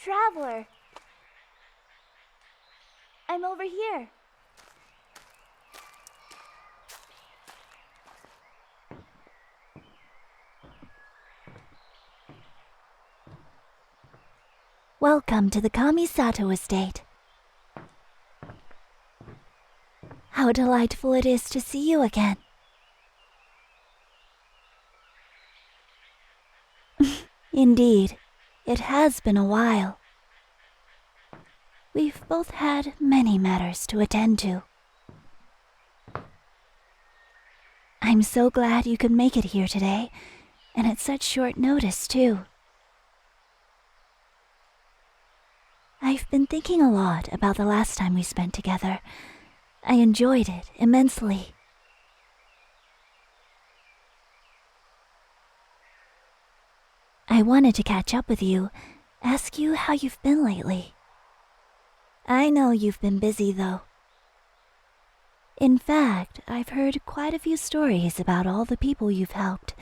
Traveler! I'm over here. Welcome to the Kamisato estate. How delightful it is to see you again. Indeed, it has been a while. We've both had many matters to attend to. I'm so glad you could make it here today, and at such short notice, too. I've been thinking a lot about the last time we spent together. I enjoyed it immensely. I wanted to catch up with you, ask you how you've been lately. I know you've been busy, though. In fact, I've heard quite a few stories about all the people you've helped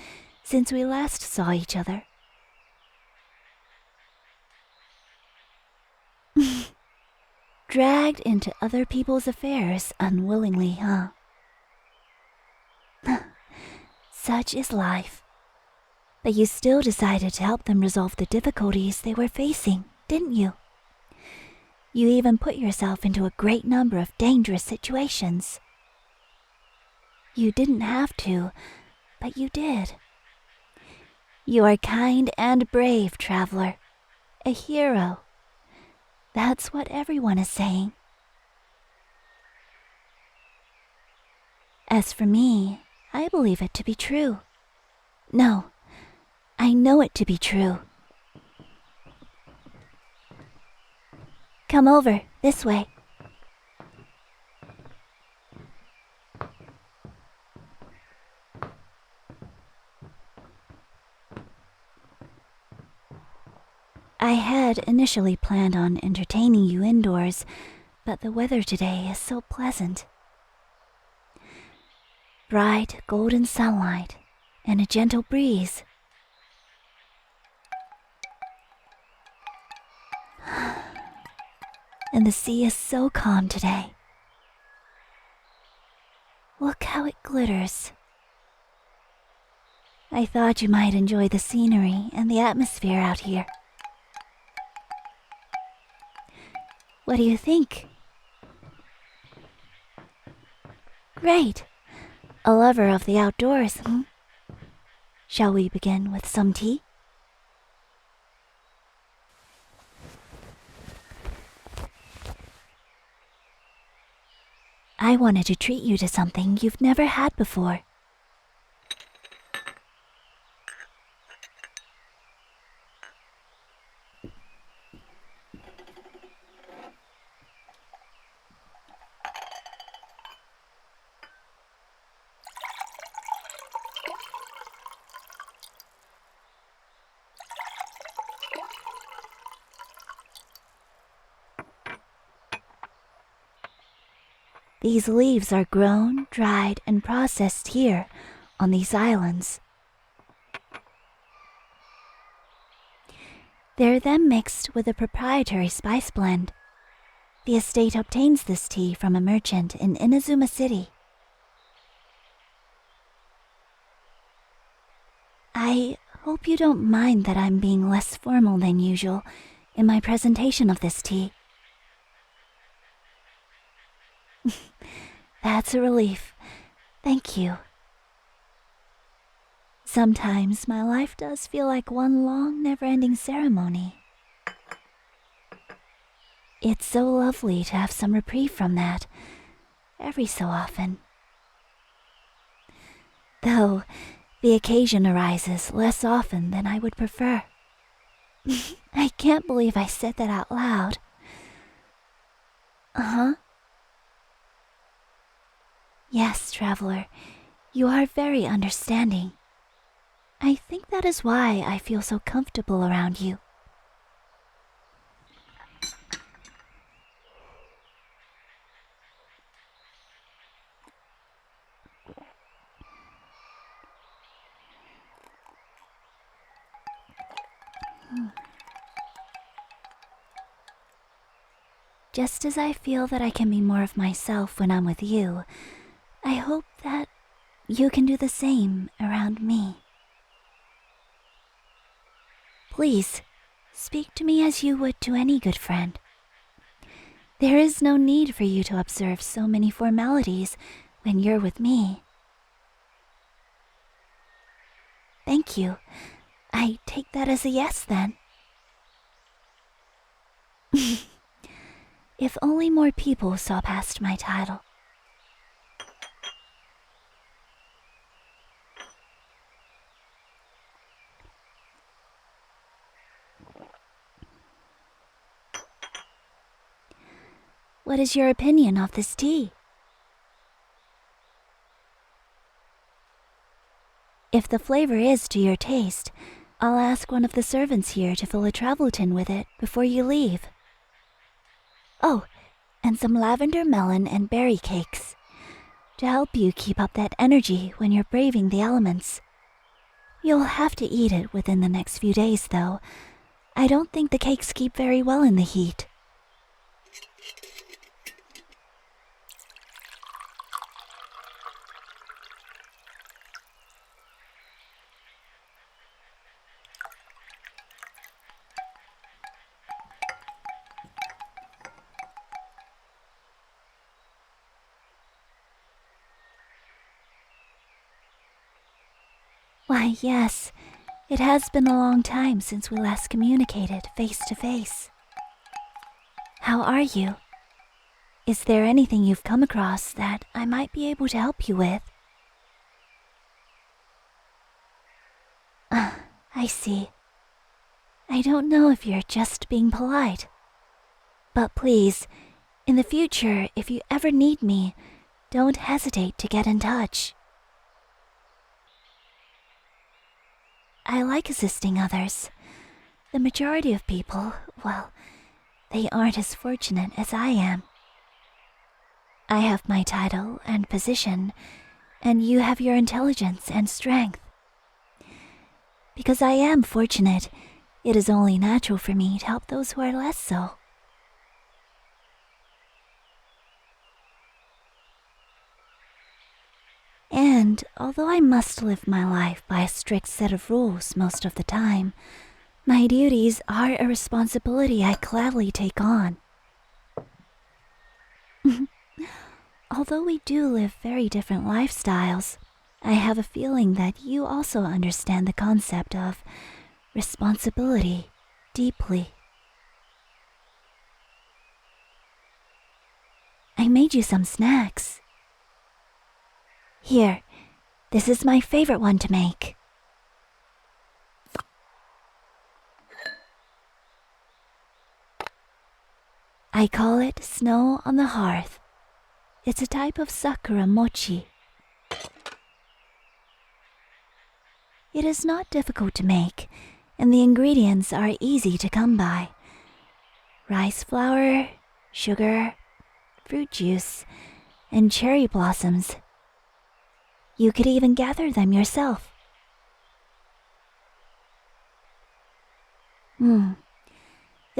since we last saw each other. Dragged into other people's affairs unwillingly, huh? Such is life. But you still decided to help them resolve the difficulties they were facing, didn't you? You even put yourself into a great number of dangerous situations. You didn't have to, but you did. You are kind and brave, traveler. A hero. That's what everyone is saying. As for me, I believe it to be true. No, I know it to be true. Come over, this way. I had initially planned on entertaining you indoors, but the weather today is so pleasant. Bright golden sunlight and a gentle breeze. And the sea is so calm today. Look how it glitters. I thought you might enjoy the scenery and the atmosphere out here. What do you think? Great! A lover of the outdoors, hmm? Shall we begin with some tea? I wanted to treat you to something you've never had before. These leaves are grown, dried, and processed here on these islands. They're then mixed with a proprietary spice blend. The estate obtains this tea from a merchant in Inazuma City. I hope you don't mind that I'm being less formal than usual in my presentation of this tea. That's a relief. Thank you. Sometimes my life does feel like one long, never-ending ceremony. It's so lovely to have some reprieve from that, every so often. Though, the occasion arises less often than I would prefer. I can't believe I said that out loud. Uh-huh. Yes, traveler, you are very understanding. I think that is why I feel so comfortable around you. just as I feel that I can be more of myself when I'm with you, I hope that you can do the same around me. Please, speak to me as you would to any good friend. There is no need for you to observe so many formalities when you're with me. Thank you. I take that as a yes, then. If only more people saw past my title. What is your opinion of this tea? If the flavor is to your taste, I'll ask one of the servants here to fill a travel tin with it before you leave. Oh, and some lavender melon and berry cakes, to help you keep up that energy when you're braving the elements. You'll have to eat it within the next few days, though. I don't think the cakes keep very well in the heat. Why, yes, it has been a long time since we last communicated face to face. How are you? Is there anything you've come across that I might be able to help you with? I see. I don't know if you're just being polite. But please, in the future, if you ever need me, don't hesitate to get in touch. I like assisting others. The majority of people, well, they aren't as fortunate as I am. I have my title and position, and you have your intelligence and strength. Because I am fortunate, it is only natural for me to help those who are less so. And although I must live my life by a strict set of rules most of the time, my duties are a responsibility I gladly take on. Although we do live very different lifestyles, I have a feeling that you also understand the concept of responsibility deeply. I made you some snacks. Here, this is my favorite one to make. I call it snow on the hearth. It's a type of sakura mochi. It is not difficult to make, and the ingredients are easy to come by. Rice flour, sugar, fruit juice, and cherry blossoms. You could even gather them yourself. The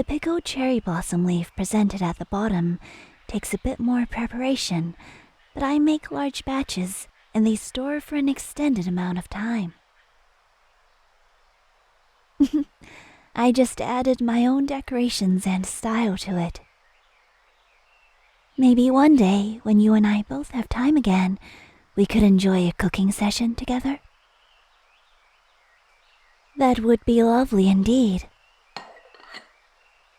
pickled cherry blossom leaf presented at the bottom takes a bit more preparation, but I make large batches and they store for an extended amount of time. I just added my own decorations and style to it. Maybe one day, when you and I both have time again, we could enjoy a cooking session together. That would be lovely indeed.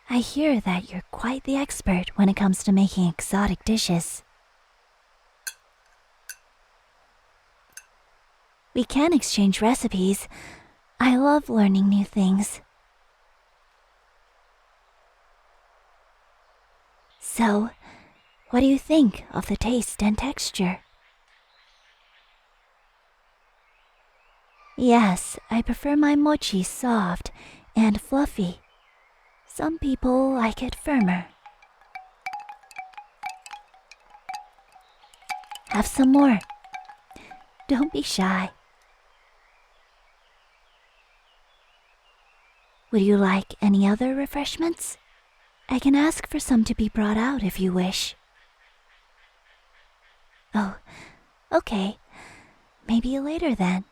I hear that you're quite the expert when it comes to making exotic dishes. We can exchange recipes. I love learning new things. So, what do you think of the taste and texture? Yes, I prefer my mochi soft and fluffy. Some people like it firmer. Have some more. Don't be shy. Would you like any other refreshments? I can ask for some to be brought out if you wish. Oh, okay. Maybe later then.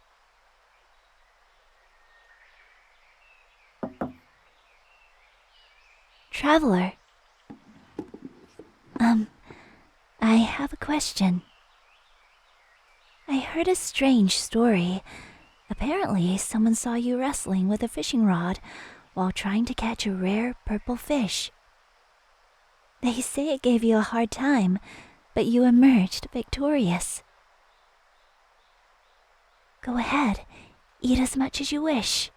Traveler. I have a question. I heard a strange story. Apparently, someone saw you wrestling with a fishing rod while trying to catch a rare purple fish. They say it gave you a hard time, but you emerged victorious. Go ahead, eat as much as you wish.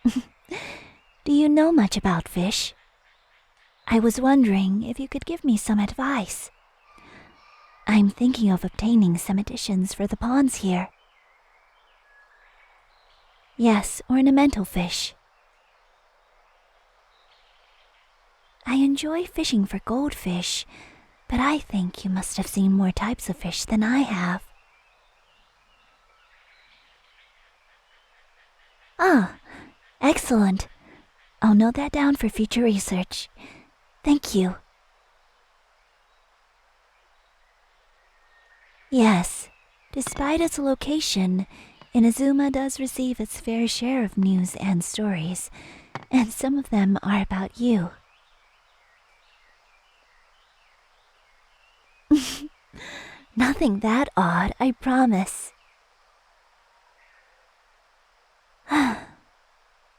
Do you know much about fish? I was wondering if you could give me some advice. I'm thinking of obtaining some additions for the ponds here. Yes, ornamental fish. I enjoy fishing for goldfish, but I think you must have seen more types of fish than I have. Ah, excellent. I'll note that down for future research. Thank you. Yes, despite its location, Inazuma does receive its fair share of news and stories, and some of them are about you. Nothing that odd, I promise.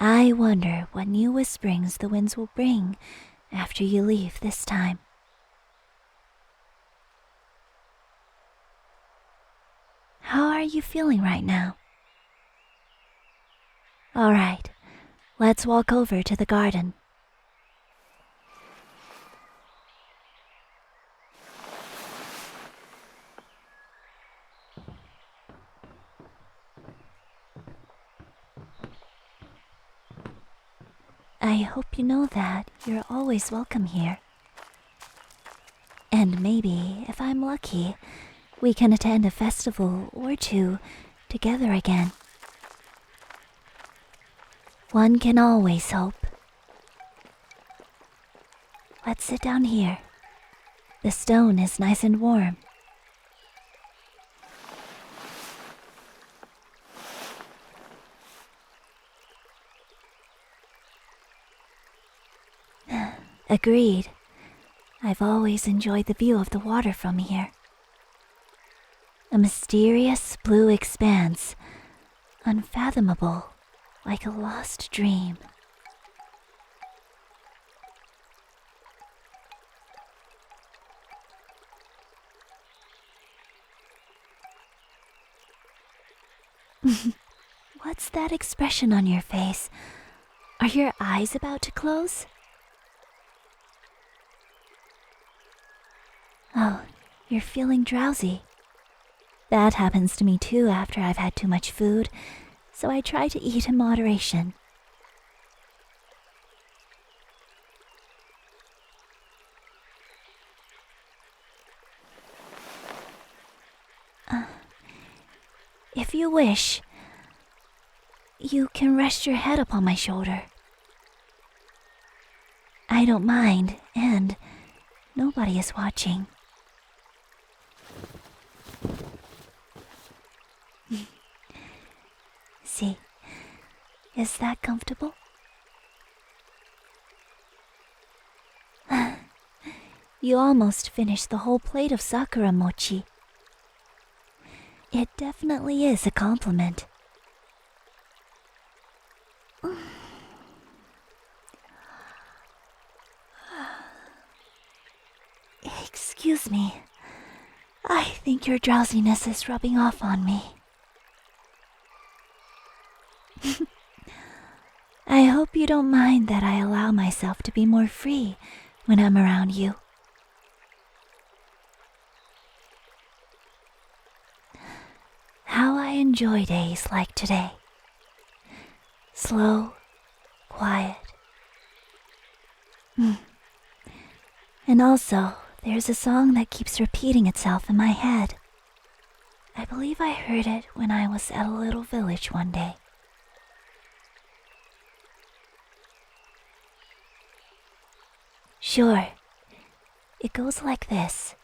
I wonder what new whisperings the winds will bring after you leave this time. How are you feeling right now? All right, let's walk over to the garden. I hope you know that you're always welcome here. And maybe, if I'm lucky, we can attend a festival or two together again. One can always hope. Let's sit down here. The stone is nice and warm. Agreed. I've always enjoyed the view of the water from here. A mysterious blue expanse, unfathomable, like a lost dream. What's that expression on your face? Are your eyes about to close? Oh, you're feeling drowsy. That happens to me too after I've had too much food, so I try to eat in moderation. If you wish, you can rest your head upon my shoulder. I don't mind, and nobody is watching. See, is that comfortable? You almost finished the whole plate of sakura mochi. It definitely is a compliment. Excuse me. I think your drowsiness is rubbing off on me. I hope you don't mind that I allow myself to be more free when I'm around you. How I enjoy days like today. Slow, quiet. And also, there's a song that keeps repeating itself in my head. I believe I heard it when I was at a little village one day. Sure. It goes like this.